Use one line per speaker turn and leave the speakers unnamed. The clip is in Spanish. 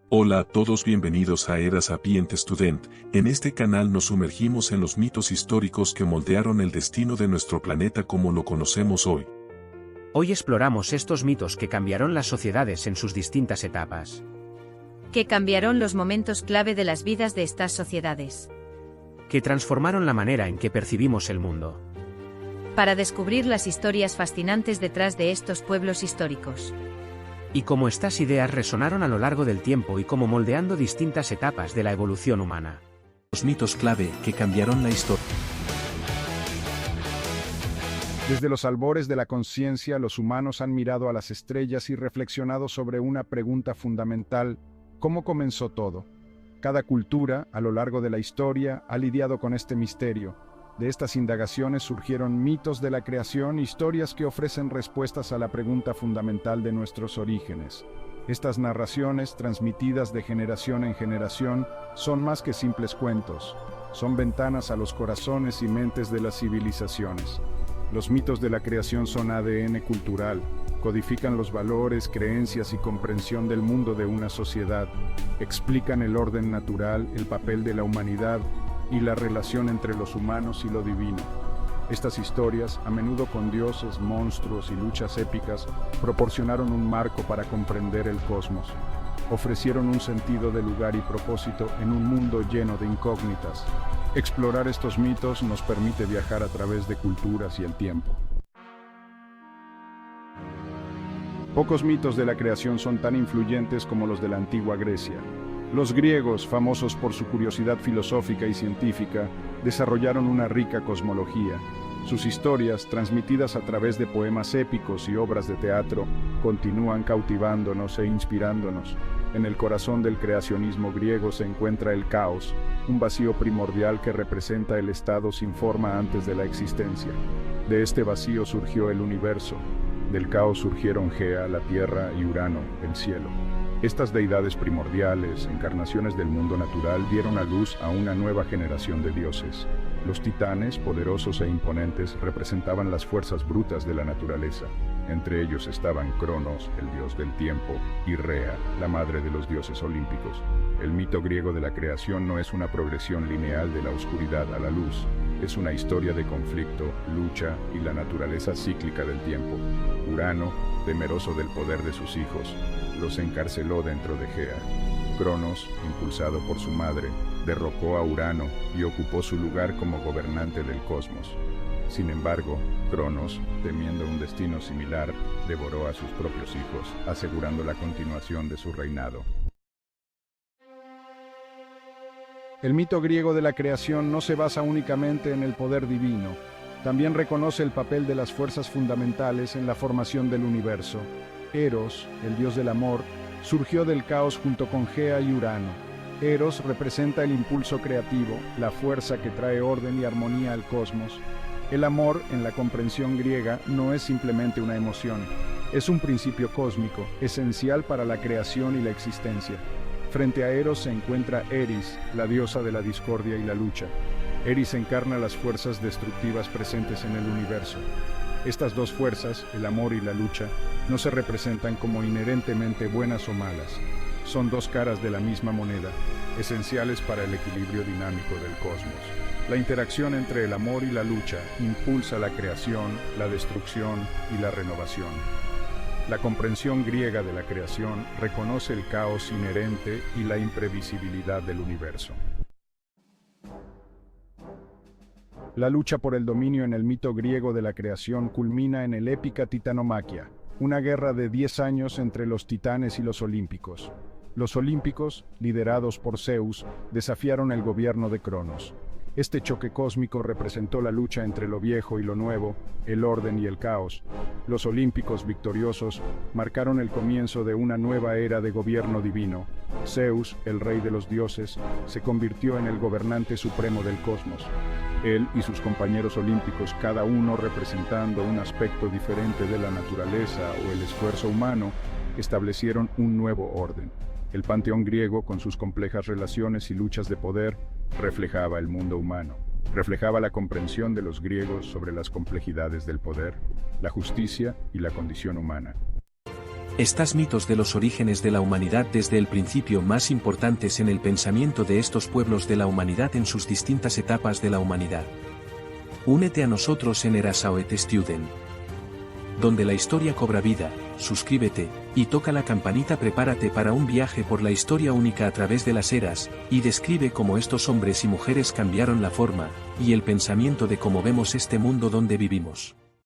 Hola a todos, bienvenidos a Era Sapient Student. En este canal nos sumergimos en los mitos históricos que moldearon el destino de nuestro planeta como lo conocemos hoy.
Hoy exploramos estos mitos que cambiaron las sociedades en sus distintas etapas.
Que cambiaron los momentos clave de las vidas de estas sociedades.
Que transformaron la manera en que percibimos el mundo.
Para descubrir las historias fascinantes detrás de estos pueblos históricos.
Y cómo estas ideas resonaron a lo largo del tiempo y cómo moldeando distintas etapas de la evolución humana.
Los mitos clave que cambiaron la historia.
Desde los albores de la conciencia, los humanos han mirado a las estrellas y reflexionado sobre una pregunta fundamental: ¿cómo comenzó todo? Cada cultura, a lo largo de la historia, ha lidiado con este misterio. De estas indagaciones surgieron mitos de la creación, historias que ofrecen respuestas a la pregunta fundamental de nuestros orígenes. Estas narraciones, transmitidas de generación en generación, son más que simples cuentos. Son ventanas a los corazones y mentes de las civilizaciones. Los mitos de la creación son ADN cultural, codifican los valores, creencias y comprensión del mundo de una sociedad, explican el orden natural, el papel de la humanidad y la relación entre los humanos y lo divino. Estas historias, a menudo con dioses, monstruos y luchas épicas, proporcionaron un marco para comprender el cosmos. Ofrecieron un sentido de lugar y propósito en un mundo lleno de incógnitas. Explorar estos mitos nos permite viajar a través de culturas y el tiempo. Pocos mitos de la creación son tan influyentes como los de la antigua Grecia. Los griegos, famosos por su curiosidad filosófica y científica, desarrollaron una rica cosmología. Sus historias, transmitidas a través de poemas épicos y obras de teatro, continúan cautivándonos e inspirándonos. En el corazón del creacionismo griego se encuentra el caos, un vacío primordial que representa el estado sin forma antes de la existencia. De este vacío surgió el universo. Del caos surgieron Gea, la tierra, y Urano, el cielo. Estas deidades primordiales, encarnaciones del mundo natural, dieron a luz a una nueva generación de dioses. Los titanes, poderosos e imponentes, representaban las fuerzas brutas de la naturaleza. Entre ellos estaban Cronos, el dios del tiempo, y Rea, la madre de los dioses olímpicos. El mito griego de la creación no es una progresión lineal de la oscuridad a la luz. Es una historia de conflicto, lucha y la naturaleza cíclica del tiempo. Urano, temeroso del poder de sus hijos, los encarceló dentro de Gea. Cronos, impulsado por su madre, derrocó a Urano y ocupó su lugar como gobernante del cosmos. Sin embargo, Cronos, temiendo un destino similar, devoró a sus propios hijos, asegurando la continuación de su reinado. El mito griego de la creación no se basa únicamente en el poder divino. También reconoce el papel de las fuerzas fundamentales en la formación del universo. Eros, el dios del amor, surgió del caos junto con Gea y Urano. Eros representa el impulso creativo, la fuerza que trae orden y armonía al cosmos. El amor, en la comprensión griega, no es simplemente una emoción. Es un principio cósmico, esencial para la creación y la existencia. Frente a Eros se encuentra Eris, la diosa de la discordia y la lucha. Eris encarna las fuerzas destructivas presentes en el universo. Estas dos fuerzas, el amor y la lucha, no se representan como inherentemente buenas o malas. Son dos caras de la misma moneda, esenciales para el equilibrio dinámico del cosmos. La interacción entre el amor y la lucha impulsa la creación, la destrucción y la renovación. La comprensión griega de la creación reconoce el caos inherente y la imprevisibilidad del universo. La lucha por el dominio en el mito griego de la creación culmina en el épica Titanomaquia, una guerra de 10 años entre los titanes y los olímpicos. Los olímpicos, liderados por Zeus, desafiaron el gobierno de Cronos. Este choque cósmico representó la lucha entre lo viejo y lo nuevo, el orden y el caos. Los olímpicos victoriosos marcaron el comienzo de una nueva era de gobierno divino. Zeus, el rey de los dioses, se convirtió en el gobernante supremo del cosmos. Él y sus compañeros olímpicos, cada uno representando un aspecto diferente de la naturaleza o el esfuerzo humano, establecieron un nuevo orden. El panteón griego, con sus complejas relaciones y luchas de poder, reflejaba el mundo humano. Reflejaba la comprensión de los griegos sobre las complejidades del poder, la justicia y la condición humana.
Estas mitos de los orígenes de la humanidad desde el principio más importantes en el pensamiento de estos pueblos de la humanidad en sus distintas etapas de la humanidad. Únete a nosotros en Erasaoet Student, donde la historia cobra vida. Suscríbete, y toca la campanita. Prepárate para un viaje por la historia única a través de las eras, y describe cómo estos hombres y mujeres cambiaron la forma, y el pensamiento de cómo vemos este mundo donde vivimos.